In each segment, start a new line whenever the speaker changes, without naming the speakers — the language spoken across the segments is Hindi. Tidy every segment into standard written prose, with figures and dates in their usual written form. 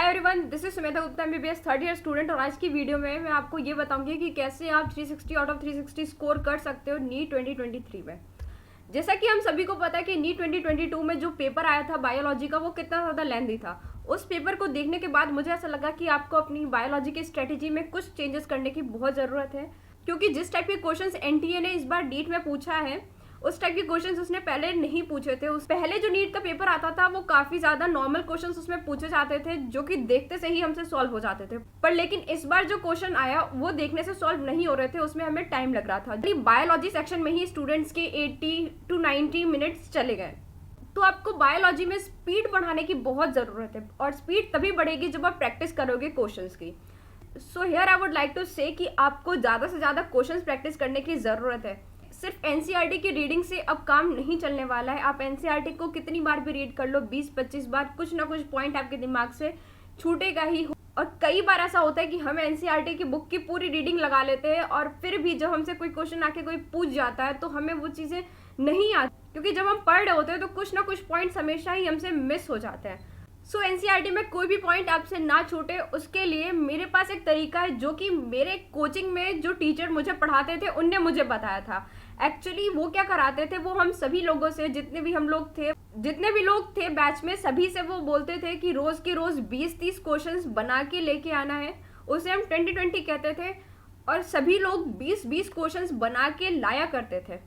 Hi everyone, this is Sumedha Gupta MBBS third year student. और आज की वीडियो में मैं आपको ये बताऊंगी कि कैसे आप 360 आउट ऑफ 360 स्कोर कर सकते हो नीट 2023 में। जैसा कि हम सभी को पता है कि नीट 2022 में जो पेपर आया था बायोलॉजी का, वो कितना ज़्यादा लेंथी था। उस पेपर को देखने के बाद मुझे ऐसा लगा कि आपको अपनी बायोलॉजी की स्ट्रेटेजी में कुछ चेंजेस करने की बहुत ज़रूरत है, क्योंकि जिस टाइप के क्वेश्चंस एनटीए ने इस बार नीट में पूछा है उस टाइप के क्वेश्चंस उसने पहले नहीं पूछे थे। उस पहले जो नीट का पेपर आता था वो काफ़ी ज़्यादा नॉर्मल क्वेश्चंस उसमें पूछे जाते थे, जो कि देखते से ही हमसे सॉल्व हो जाते थे। पर लेकिन इस बार जो क्वेश्चन आया वो देखने से सॉल्व नहीं हो रहे थे, उसमें हमें टाइम लग रहा था। बायोलॉजी सेक्शन में ही स्टूडेंट्स के 80 to 90 मिनट्स चले गए। तो आपको बायोलॉजी में स्पीड बढ़ाने की बहुत ज़रूरत है, और स्पीड तभी बढ़ेगी जब आप प्रैक्टिस करोगे क्वेश्चंस की। So here I would like to say कि आपको ज़्यादा से ज़्यादा क्वेश्चंस प्रैक्टिस करने की ज़रूरत है। सिर्फ एनसीईआरटी की रीडिंग से अब काम नहीं चलने वाला है। आप एनसीईआरटी को कितनी बार भी रीड कर लो, 20-25 बार, कुछ ना कुछ पॉइंट आपके दिमाग से छूटेगा ही। और कई बार ऐसा होता है कि हम एनसीईआरटी की बुक की पूरी रीडिंग लगा लेते हैं, और फिर भी जब हमसे कोई क्वेश्चन आके कोई पूछ जाता है तो हमें वो चीज़ें नहीं आती, क्योंकि जब हम पढ़ रहे होते हैं तो कुछ ना कुछ पॉइंट्स हमेशा ही हमसे मिस हो जाते हैं। सो एनसीईआरटी में कोई भी पॉइंट आपसे ना छूटे, उसके लिए मेरे पास एक तरीका है जो कि मेरे कोचिंग में जो टीचर मुझे पढ़ाते थे उनने मुझे बताया था। एक्चुअली वो क्या कराते थे, वो हम सभी लोगों से, जितने भी लोग थे बैच में, सभी से वो बोलते थे कि रोज के रोज 20-30 क्वेश्चंस बना के लेके आना है। उसे हम 20-20 कहते थे, और सभी लोग 20-20 क्वेश्चंस बना के लाया करते थे।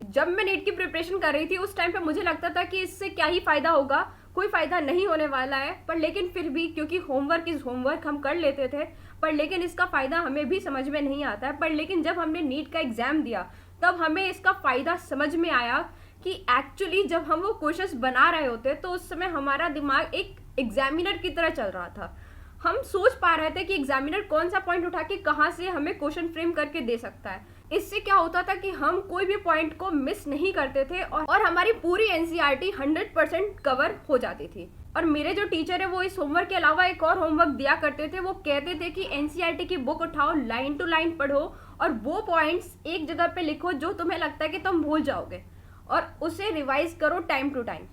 जब मैं नीट की प्रिपरेशन कर रही थी उस टाइम पे मुझे लगता था कि इससे क्या ही फायदा होगा, कोई फायदा नहीं होने वाला है। पर लेकिन फिर भी, क्योंकि होमवर्क इज होमवर्क, हम कर लेते थे, पर लेकिन इसका फायदा हमें भी समझ में नहीं आता है। पर लेकिन जब हमने नीट का एग्जाम दिया तब हमें इसका फायदा समझ में आया कि एक्चुअली जब हम वो क्वेश्चंस बना रहे होते तो उस समय हमारा दिमाग एक एग्जामिनर की तरह चल रहा था। हम सोच पा रहे थे कि एग्जामिनर कौन सा पॉइंट उठा के कहाँ से हमें क्वेश्चन फ्रेम करके दे सकता है। इससे क्या होता था कि हम कोई भी पॉइंट को मिस नहीं करते थे, और हमारी पूरी एनसीईआरटी 100% कवर हो जाती थी। और मेरे जो टीचर है वो इस होमवर्क के अलावा एक और होमवर्क दिया करते थे। वो कहते थे कि एनसीईआरटी की बुक उठाओ, लाइन टू लाइन पढ़ो, और वो पॉइंट्स एक जगह पे लिखो जो तुम्हें लगता है कि तुम भूल जाओगे, और उसे रिवाइज करो time to time.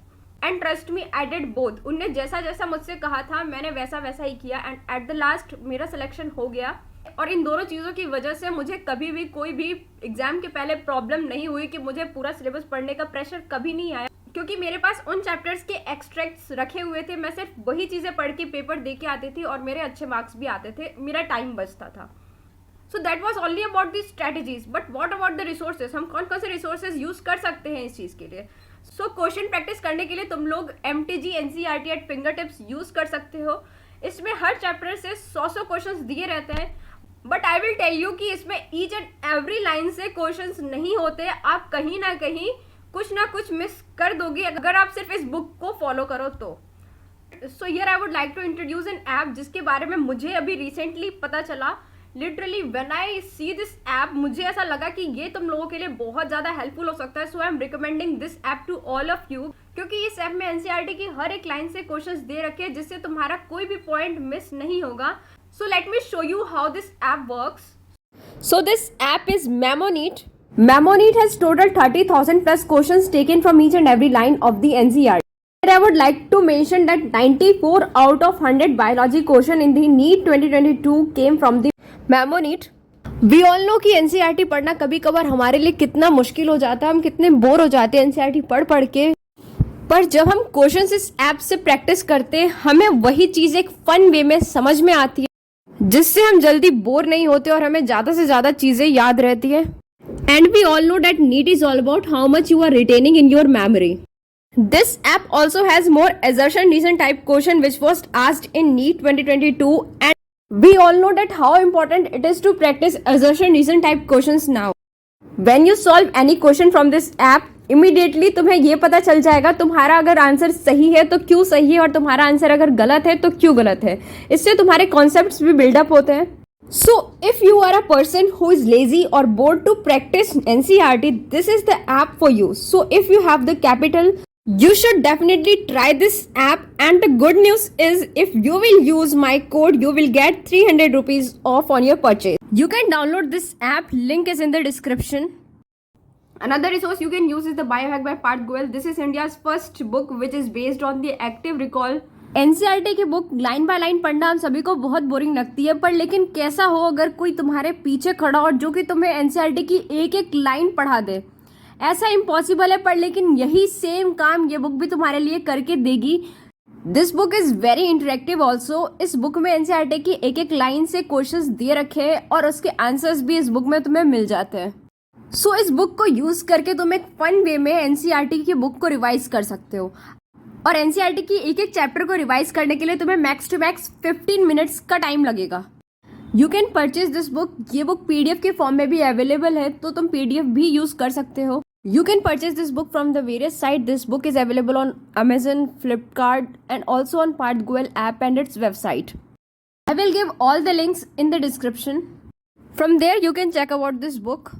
And trust me, I did both. उनने जैसा जैसा मुझसे कहा था मैंने वैसा वैसा ही किया, एंड एट द लास्ट मेरा सिलेक्शन हो गया। और इन दोनों चीज़ों की वजह से मुझे कभी भी कोई भी एग्जाम के पहले प्रॉब्लम नहीं हुई कि मुझे पूरा सिलेबस पढ़ने का प्रेशर कभी नहीं आया, क्योंकि मेरे पास उन चैप्टर्स के एक्सट्रैक्ट्स रखे हुए थे। मैं सिर्फ वही चीज़ें पढ़ के पेपर दे के आती थी, और मेरे अच्छे मार्क्स भी आते थे, मेरा टाइम बचता था। So that was only about the strategies. But what about the resources, हम कौन कौन से रिसोर्सेज यूज कर सकते हैं इस चीज़ के लिए। सो क्वेश्चन प्रैक्टिस करने के लिए तुम लोग MTG NCERT at fingertips use कर सकते हो। इसमें हर चैप्टर से 100 क्वेश्चंस दिए रहते हैं, but I will tell you कि इसमें ईच एंड एवरी लाइन से क्वेश्चंस नहीं होते। आप कहीं ना कहीं कुछ ना कुछ मिस कर दोगे अगर आप सिर्फ इस बुक को फॉलो करो तो। So here I would like to introduce an app जिसके बारे में मुझे अभी रिसेंटली पता चला। Literally when I see this app, मुझे ऐसा लगा कि ये तुम लोगों के लिए बहुत ज़्यादा हेल्पफुल हो सकता है। So I am recommending this app to all of you, क्योंकि इस ऐप में एनसीईआरटी की हर एक लाइन से क्वेश्चंस दे रखे हैं, जिससे तुम्हारा कोई भी पॉइंट मिस नहीं होगा। So let me show you how this app works. So this app is MemoNeat. MemoNeat has total 30,000 plus questions taken from each and every line of the NCERT. And I would like to mention that 94 out of 100 biology question in the NEET 2022 came from the MemoNeat. We all know कि NCERT पढ़ना कभी कभार हमारे लिए कितना मुश्किल हो जाता है, हम कितने बोर हो जाते हैं NCERT पढ़ पढ़ के। पर जब हम क्वेश्चंस इस ऐप से प्रैक्टिस करते हैं, हमें वही चीज़ एक फन वे में समझ में आती है, जिससे हम जल्दी बोर नहीं होते और हमें ज़्यादा से ज़्यादा चीज़ें याद रहती है। And we all know that NEET is all about how much you are retaining in your memory. This app also has more assertion reason type question which was asked in NEET 2022, and we all know that how important it is to practice assertion reason type questions now. When you solve any question from this app, immediately तुम्हें ये पता चल जाएगा तुम्हारा अगर आंसर सही है तो क्यों सही है, और तुम्हारा आंसर अगर गलत है तो क्यों गलत है। इससे तुम्हारे कॉन्सेप्ट्स भी बिल्डअप होते हैं। So if you are a person who is lazy और bored to practice NCERT, this is the app for you. So if you have the capital, you should definitely try this app, and the good news is if you will use my code you will get 300 rupees off on your purchase. You can download this app, link is in the description. Another resource you can use is the Biohack by Parth Goel. This is India's first book which is based on the active recall NCERT की बुक लाइन बाय लाइन पढ़ना हम सभी को बहुत बोरिंग लगती है, पर लेकिन कैसा हो अगर कोई तुम्हारे पीछे खड़ा और जो कि तुम्हें एनसीईआरटी की एक एक लाइन पढ़ा दे। ऐसा इम्पॉसिबल है, पर लेकिन यही सेम काम ये बुक भी तुम्हारे लिए करके देगी। This book is very interactive also. इस बुक में एनसीईआरटी की एक एक लाइन से क्वेश्चंस दे रखे हैं और उसके आंसर्स भी इस बुक में तुम्हें मिल जाते हैं। सो इस बुक को यूज़ करके तुम एक फन वे में एनसीईआरटी की बुक को रिवाइज कर सकते हो। और एनसीईआरटी की एक एक चैप्टर को रिवाइज करने के लिए तुम्हें मैक्स टू मैक्स 15 मिनट्स का टाइम लगेगा। You can purchase this book. ये बुक पीडीएफ के फॉर्म में भी अवेलेबल है, तो तुम पीडीएफ भी यूज कर सकते हो। You can purchase this book from the various sites. This book is available on Amazon, Flipkart, and also on PathGoel app and its website. I will give all the links in the description. From there, you can check about this book.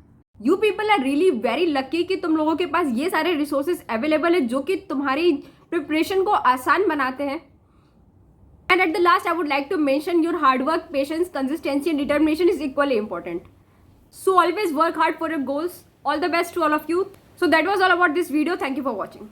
You people are really very lucky कि तुम लोगों के पास ये सारे resources available है जो कि तुम्हारी preparation को आसान बनाते हैं. And at the last, I would like to mention your hard work, patience, consistency, and determination is equally important. So always work hard for your goals. All the best to all of you. So that was all about this video. Thank you for watching.